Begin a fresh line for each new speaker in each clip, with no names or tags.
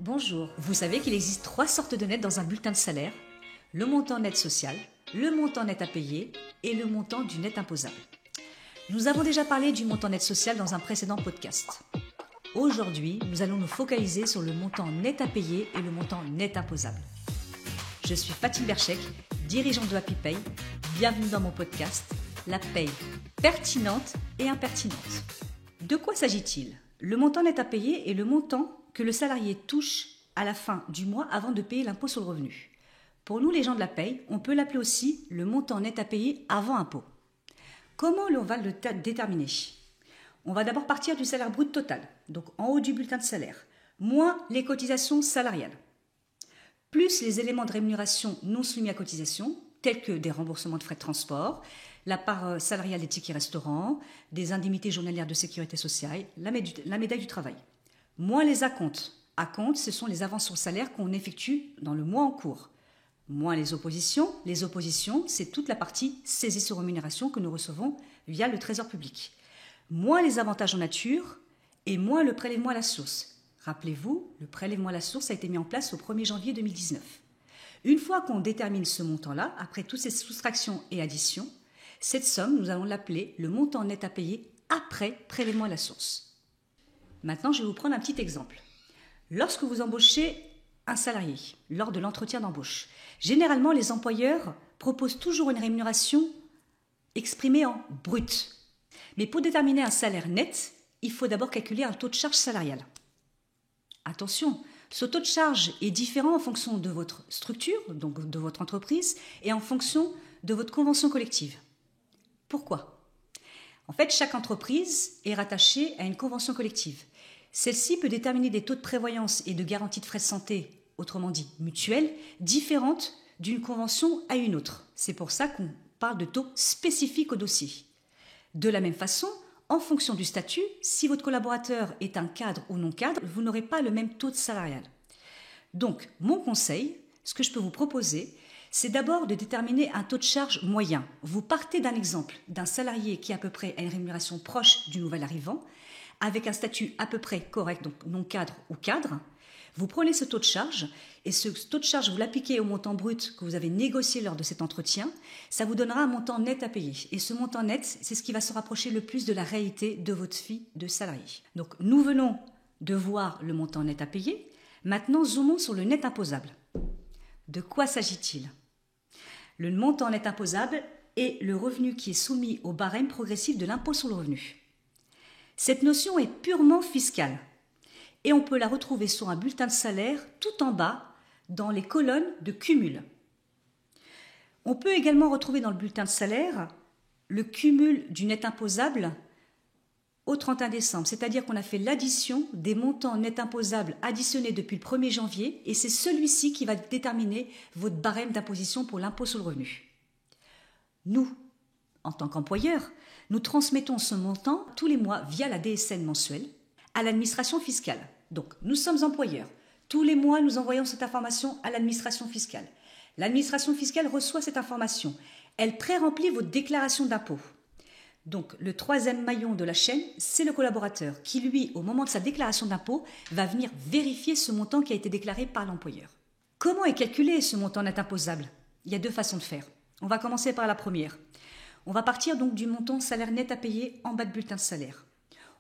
Bonjour, vous savez qu'il existe 3 sortes de net dans un bulletin de salaire, le montant net social, le montant net à payer et le montant du net imposable. Nous avons déjà parlé du montant net social dans un précédent podcast. Aujourd'hui, nous allons nous focaliser sur le montant net à payer et le montant net imposable. Je suis Fatim Berchek, dirigeante de Happy Pay. Bienvenue dans mon podcast, la paye pertinente et impertinente. De quoi s'agit-il ? Le montant net à payer est le montant que le salarié touche à la fin du mois avant de payer l'impôt sur le revenu. Pour nous, les gens de la paye, on peut l'appeler aussi le montant net à payer avant impôt. Comment on va le déterminer ? On va d'abord partir du salaire brut total, donc en haut du bulletin de salaire, moins les cotisations salariales, plus les éléments de rémunération non soumis à cotisation, tels que des remboursements de frais de transport, la part salariale des tickets restaurants, des indemnités journalières de sécurité sociale, la médaille du travail. Moins les acomptes. Acomptes, ce sont les avances sur salaire qu'on effectue dans le mois en cours. Moins les oppositions. Les oppositions, c'est toute la partie saisie sur rémunération que nous recevons via le Trésor public. Moins les avantages en nature et moins le prélèvement à la source. Rappelez-vous, le prélèvement à la source a été mis en place au 1er janvier 2019. Une fois qu'on détermine ce montant-là, après toutes ces soustractions et additions, cette somme, nous allons l'appeler le montant net à payer après prélèvement à la source. Maintenant, je vais vous prendre un petit exemple. Lorsque vous embauchez un salarié lors de l'entretien d'embauche, généralement, les employeurs proposent toujours une rémunération exprimée en brut. Mais pour déterminer un salaire net, il faut d'abord calculer un taux de charge salariale. Attention, ce taux de charge est différent en fonction de votre structure, donc de votre entreprise, et en fonction de votre convention collective. Pourquoi ? En fait, chaque entreprise est rattachée à une convention collective. Celle-ci peut déterminer des taux de prévoyance et de garantie de frais de santé, autrement dit mutuels, différentes d'une convention à une autre. C'est pour ça qu'on parle de taux spécifiques au dossier. De la même façon, en fonction du statut, si votre collaborateur est un cadre ou non cadre, vous n'aurez pas le même taux de salarial. Donc, mon conseil, ce que je peux vous proposer, c'est d'abord de déterminer un taux de charge moyen. Vous partez d'un exemple d'un salarié qui à peu près a une rémunération proche du nouvel arrivant, avec un statut à peu près correct, donc non cadre ou cadre. Vous prenez ce taux de charge et ce taux de charge, vous l'appliquez au montant brut que vous avez négocié lors de cet entretien. Ça vous donnera un montant net à payer. Et ce montant net, c'est ce qui va se rapprocher le plus de la réalité de votre vie de salarié. Donc nous venons de voir le montant net à payer. Maintenant, zoomons sur le net imposable. De quoi s'agit-il ? Le montant net imposable est le revenu qui est soumis au barème progressif de l'impôt sur le revenu. Cette notion est purement fiscale et on peut la retrouver sur un bulletin de salaire tout en bas dans les colonnes de cumul. On peut également retrouver dans le bulletin de salaire le cumul du net imposable au 31 décembre, c'est-à-dire qu'on a fait l'addition des montants net imposables additionnés depuis le 1er janvier et c'est celui-ci qui va déterminer votre barème d'imposition pour l'impôt sur le revenu. Nous, en tant qu'employeurs, nous transmettons ce montant tous les mois via la DSN mensuelle à l'administration fiscale. Donc, nous sommes employeurs. Tous les mois, nous envoyons cette information à l'administration fiscale. L'administration fiscale reçoit cette information. Elle pré-remplit votre déclaration d'impôt. Donc, le troisième maillon de la chaîne, c'est le collaborateur qui, lui, au moment de sa déclaration d'impôt, va venir vérifier ce montant qui a été déclaré par l'employeur. Comment est calculé ce montant net imposable ? Il y a 2 façons de faire. On va commencer par la première. On va partir donc du montant salaire net à payer en bas de bulletin de salaire.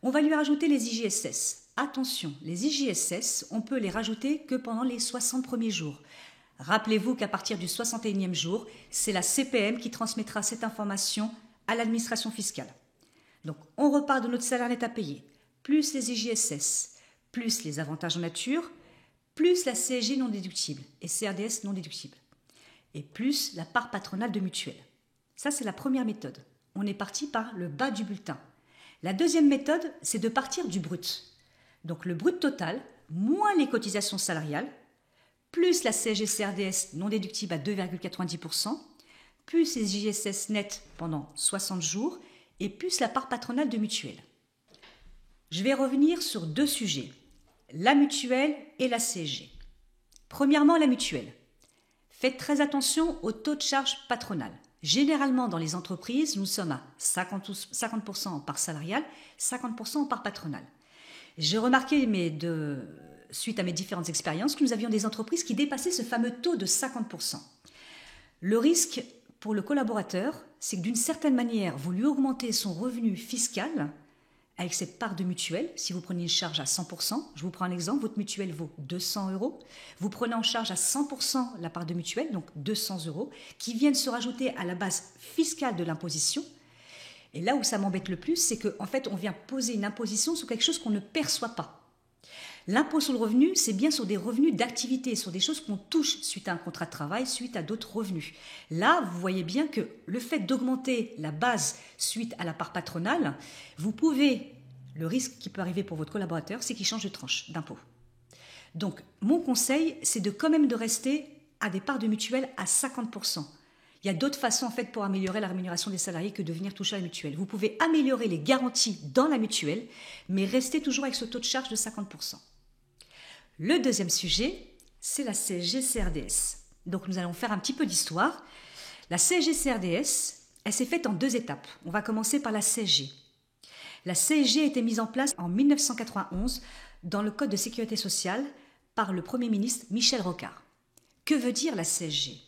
On va lui rajouter les IJSS. Attention, les IJSS, on peut les rajouter que pendant les 60 premiers jours. Rappelez-vous qu'à partir du 61e jour, c'est la CPM qui transmettra cette information à l'administration fiscale. Donc, on repart de notre salaire net à payer, plus les IJSS, plus les avantages en nature, plus la CSG non déductible et CRDS non déductible, et plus la part patronale de mutuelle. Ça, c'est la première méthode. On est parti par le bas du bulletin. La deuxième méthode, c'est de partir du brut. Donc le brut total, moins les cotisations salariales, plus la CSG-CRDS non déductible à 2,90%, plus les IJSS net pendant 60 jours, et plus la part patronale de mutuelle. Je vais revenir sur 2 sujets, la mutuelle et la CSG. Premièrement, la mutuelle. Faites très attention au taux de charge patronale. Généralement, dans les entreprises, nous sommes à 50% en part salariale, 50% en part patronale. J'ai remarqué, mais de suite à mes différentes expériences, que nous avions des entreprises qui dépassaient ce fameux taux de 50%. Le risque pour le collaborateur, c'est que d'une certaine manière, vous lui augmentez son revenu fiscal avec cette part de mutuelle. Si vous prenez une charge à 100%, je vous prends un exemple, votre mutuelle vaut 200 €. Vous prenez en charge à 100% la part de mutuelle, donc 200 €, qui viennent se rajouter à la base fiscale de l'imposition. Et là où ça m'embête le plus, c'est qu'en fait, on vient poser une imposition sur quelque chose qu'on ne perçoit pas. L'impôt sur le revenu, c'est bien sur des revenus d'activité, sur des choses qu'on touche suite à un contrat de travail, suite à d'autres revenus. Là, vous voyez bien que le fait d'augmenter la base suite à la part patronale, le risque qui peut arriver pour votre collaborateur, c'est qu'il change de tranche d'impôt. Donc, mon conseil, c'est quand même de rester à des parts de mutuelle à 50%. Il y a d'autres façons en fait pour améliorer la rémunération des salariés que de venir toucher à la mutuelle. Vous pouvez améliorer les garanties dans la mutuelle, mais rester toujours avec ce taux de charge de 50%. Le deuxième sujet, c'est la CSG-CRDS. Donc nous allons faire un petit peu d'histoire. La CSG-CRDS, elle s'est faite en 2 étapes. On va commencer par la CSG. La CSG a été mise en place en 1991 dans le Code de sécurité sociale par le Premier ministre Michel Rocard. Que veut dire la CSG ?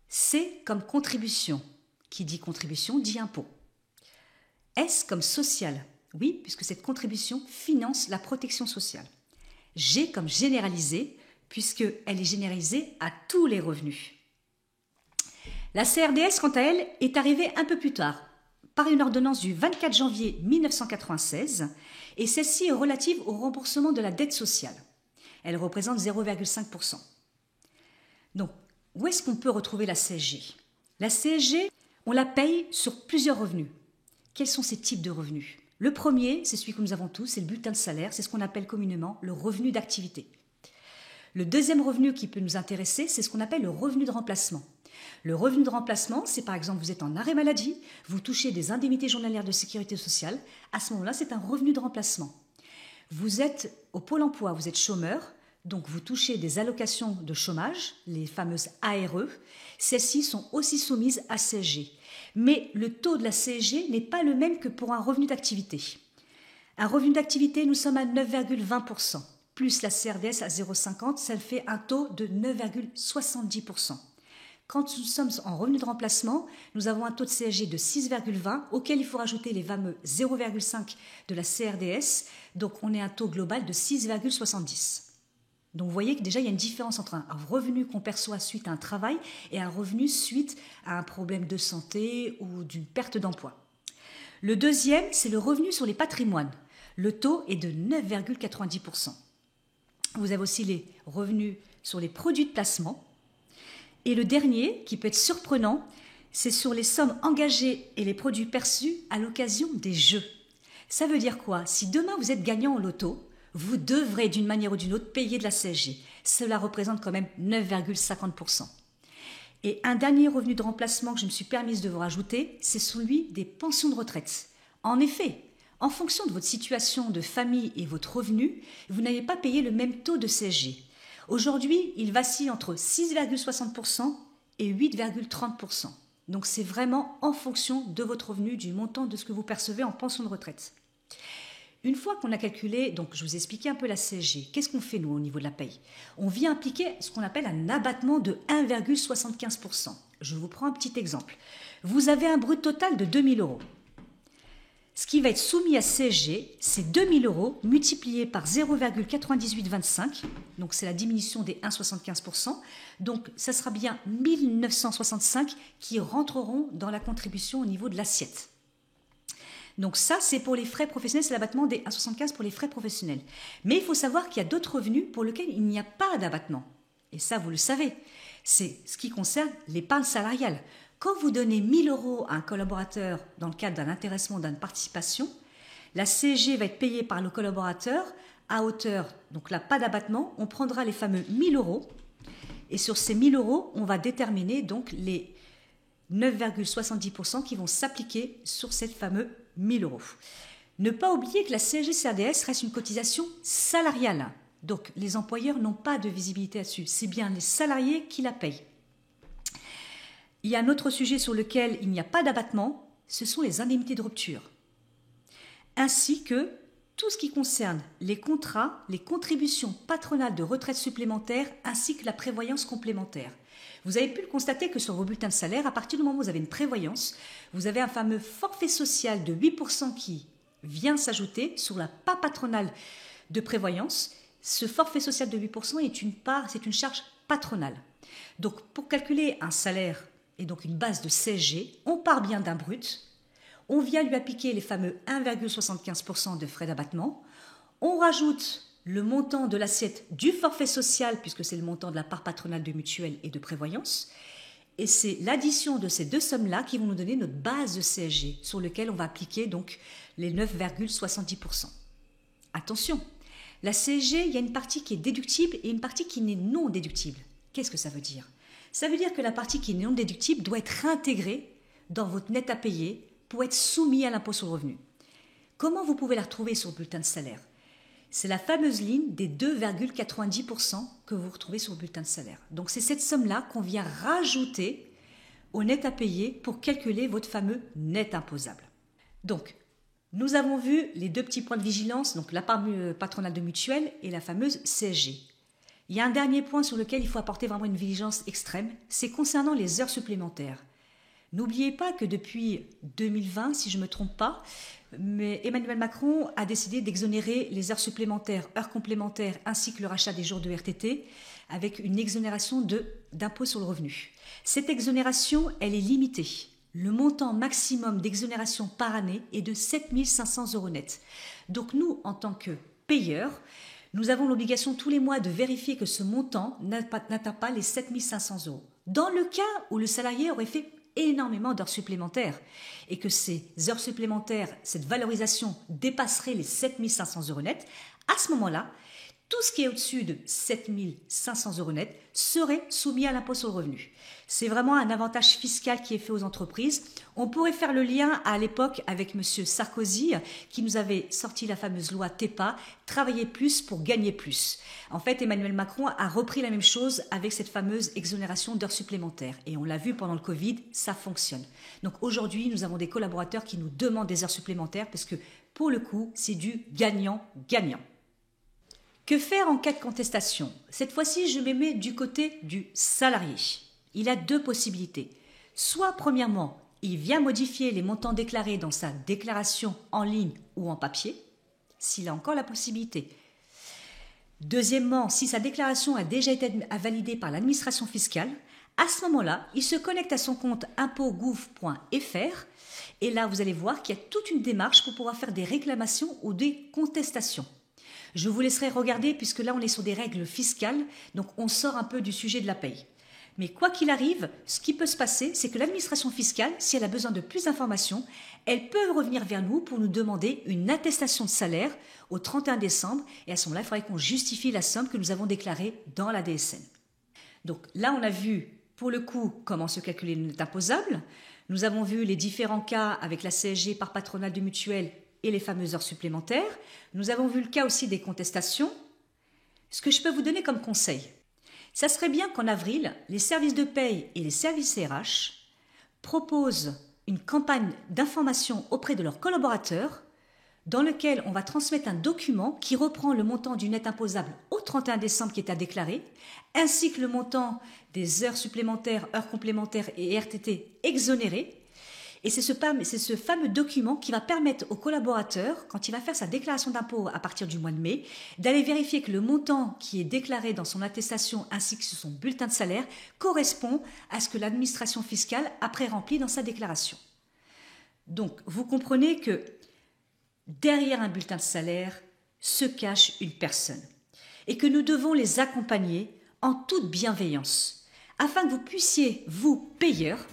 C comme contribution. Qui dit contribution dit impôt. S comme social. Oui, puisque cette contribution finance la protection sociale. G comme généralisé, puisqu'elle est généralisée à tous les revenus. La CRDS, quant à elle, est arrivée un peu plus tard, par une ordonnance du 24 janvier 1996, et celle-ci est relative au remboursement de la dette sociale. Elle représente 0,5%. Donc, où est-ce qu'on peut retrouver la CSG ? La CSG, on la paye sur plusieurs revenus. Quels sont ces types de revenus ? Le premier, c'est celui que nous avons tous, c'est le bulletin de salaire, c'est ce qu'on appelle communément le revenu d'activité. Le deuxième revenu qui peut nous intéresser, c'est ce qu'on appelle le revenu de remplacement. Le revenu de remplacement, c'est par exemple, vous êtes en arrêt maladie, vous touchez des indemnités journalières de sécurité sociale, à ce moment-là, c'est un revenu de remplacement. Vous êtes au Pôle emploi, vous êtes chômeur, donc vous touchez des allocations de chômage, les fameuses ARE, celles-ci sont aussi soumises à CSG. Mais le taux de la CSG n'est pas le même que pour un revenu d'activité. Un revenu d'activité, nous sommes à 9,20%, plus la CRDS à 0,50, ça fait un taux de 9,70%. Quand nous sommes en revenu de remplacement, nous avons un taux de CSG de 6,20, auquel il faut rajouter les fameux 0,5 de la CRDS, donc on est à un taux global de 6,70. Donc vous voyez que déjà il y a une différence entre un revenu qu'on perçoit suite à un travail et un revenu suite à un problème de santé ou d'une perte d'emploi. Le deuxième, c'est le revenu sur les patrimoines. Le taux est de 9,90%. Vous avez aussi les revenus sur les produits de placement. Et le dernier, qui peut être surprenant, c'est sur les sommes engagées et les produits perçus à l'occasion des jeux. Ça veut dire quoi ? Si demain vous êtes gagnant au loto, vous devrez d'une manière ou d'une autre payer de la CSG. Cela représente quand même 9,50%. Et un dernier revenu de remplacement que je me suis permise de vous rajouter, c'est celui des pensions de retraite. En effet, en fonction de votre situation de famille et votre revenu, vous n'allez pas payer le même taux de CSG. Aujourd'hui, il vacille entre 6,60% et 8,30%. Donc c'est vraiment en fonction de votre revenu, du montant de ce que vous percevez en pension de retraite. Une fois qu'on a calculé, donc je vous ai expliqué un peu la CSG, qu'est-ce qu'on fait nous au niveau de la paye ? On vient appliquer ce qu'on appelle un abattement de 1,75%. Je vous prends un petit exemple. Vous avez un brut total de 2 000 €. Ce qui va être soumis à CSG, c'est 2 000 € multiplié par 0,9825, donc c'est la diminution des 1,75%, donc ça sera bien 1 965 qui rentreront dans la contribution au niveau de l'assiette. Donc ça, c'est pour les frais professionnels, c'est l'abattement des 1,75 pour les frais professionnels. Mais il faut savoir qu'il y a d'autres revenus pour lesquels il n'y a pas d'abattement. Et ça, vous le savez, c'est ce qui concerne l'épargne salariale. Quand vous donnez 1 000 € à un collaborateur dans le cadre d'un intéressement, d'une participation, la CSG va être payée par le collaborateur à hauteur, donc là, pas d'abattement, on prendra les fameux 1 000 € et sur ces 1 000 €, on va déterminer donc les 9,70% qui vont s'appliquer sur cette fameuse 1 000 €. Ne pas oublier que la CSG-CRDS reste une cotisation salariale. Donc, les employeurs n'ont pas de visibilité là-dessus. C'est bien les salariés qui la payent. Il y a un autre sujet sur lequel il n'y a pas d'abattement, ce sont les indemnités de rupture. Ainsi que tout ce qui concerne les contrats, les contributions patronales de retraite supplémentaire ainsi que la prévoyance complémentaire. Vous avez pu le constater que sur vos bulletins de salaire, à partir du moment où vous avez une prévoyance, vous avez un fameux forfait social de 8% qui vient s'ajouter sur la part patronale de prévoyance. Ce forfait social de 8% c'est une charge patronale. Donc pour calculer un salaire et donc une base de CSG, on part bien d'un brut. On vient lui appliquer les fameux 1,75% de frais d'abattement. On rajoute le montant de l'assiette du forfait social, puisque c'est le montant de la part patronale de mutuelle et de prévoyance. Et c'est l'addition de ces deux sommes-là qui vont nous donner notre base de CSG, sur lequel on va appliquer donc les 9,70%. Attention, la CSG, il y a une partie qui est déductible et une partie qui n'est non déductible. Qu'est-ce que ça veut dire ? Ça veut dire que la partie qui est non déductible doit être réintégrée dans votre net à payer pour être soumis à l'impôt sur le revenu. Comment vous pouvez la retrouver sur le bulletin de salaire ? C'est la fameuse ligne des 2,90% que vous retrouvez sur le bulletin de salaire. Donc c'est cette somme-là qu'on vient rajouter au net à payer pour calculer votre fameux net imposable. Donc, nous avons vu les deux petits points de vigilance, donc la part patronale de mutuelle et la fameuse CSG. Il y a un dernier point sur lequel il faut apporter vraiment une vigilance extrême, c'est concernant les heures supplémentaires. N'oubliez pas que depuis 2020, si je ne me trompe pas, Emmanuel Macron a décidé d'exonérer les heures supplémentaires, heures complémentaires ainsi que le rachat des jours de RTT avec une exonération d'impôt sur le revenu. Cette exonération, elle est limitée. Le montant maximum d'exonération par année est de 7 500 € net. Donc nous, en tant que payeurs, nous avons l'obligation tous les mois de vérifier que ce montant n'atteint pas les 7 500 €. Dans le cas où le salarié aurait fait énormément d'heures supplémentaires et que ces heures supplémentaires, cette valorisation dépasserait les 7 500 € net, à ce moment-là, tout ce qui est au-dessus de 7 500 € net serait soumis à l'impôt sur le revenu. C'est vraiment un avantage fiscal qui est fait aux entreprises. On pourrait faire le lien à l'époque avec M. Sarkozy qui nous avait sorti la fameuse loi TEPA, travailler plus pour gagner plus. En fait, Emmanuel Macron a repris la même chose avec cette fameuse exonération d'heures supplémentaires. Et on l'a vu pendant le Covid, ça fonctionne. Donc aujourd'hui, nous avons des collaborateurs qui nous demandent des heures supplémentaires parce que pour le coup, c'est du gagnant-gagnant. Que faire en cas de contestation ? Cette fois-ci, je me mets du côté du salarié. Il a deux possibilités. Soit, premièrement, il vient modifier les montants déclarés dans sa déclaration en ligne ou en papier, s'il a encore la possibilité. Deuxièmement, si sa déclaration a déjà été validée par l'administration fiscale, à ce moment-là, il se connecte à son compte impotgouv.fr et là, vous allez voir qu'il y a toute une démarche pour pouvoir faire des réclamations ou des contestations. Je vous laisserai regarder puisque là, on est sur des règles fiscales, donc on sort un peu du sujet de la paye. Mais quoi qu'il arrive, ce qui peut se passer, c'est que l'administration fiscale, si elle a besoin de plus d'informations, elle peut revenir vers nous pour nous demander une attestation de salaire au 31 décembre. Et à ce moment-là, il faudrait qu'on justifie la somme que nous avons déclarée dans la DSN. Donc là, on a vu pour le coup comment se calculer le net imposable. Nous avons vu les différents cas avec la CSG par patronale de mutuelle et les fameuses heures supplémentaires. Nous avons vu le cas aussi des contestations. Ce que je peux vous donner comme conseil, ça serait bien qu'en avril, les services de paye et les services RH proposent une campagne d'information auprès de leurs collaborateurs dans lequel on va transmettre un document qui reprend le montant du net imposable au 31 décembre qui est à déclarer, ainsi que le montant des heures supplémentaires, heures complémentaires et RTT exonérés. Et c'est ce fameux document qui va permettre au collaborateur, quand il va faire sa déclaration d'impôt à partir du mois de mai, d'aller vérifier que le montant qui est déclaré dans son attestation ainsi que sur son bulletin de salaire correspond à ce que l'administration fiscale a pré-rempli dans sa déclaration. Donc, vous comprenez que derrière un bulletin de salaire se cache une personne et que nous devons les accompagner en toute bienveillance afin que vous puissiez, vous, payeurs,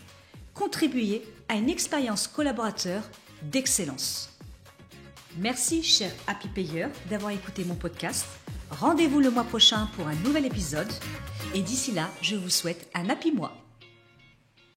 contribuer à une expérience collaborateur d'excellence. Merci, cher Happy Payer, d'avoir écouté mon podcast. Rendez-vous le mois prochain pour un nouvel épisode. Et d'ici là, je vous souhaite un happy mois.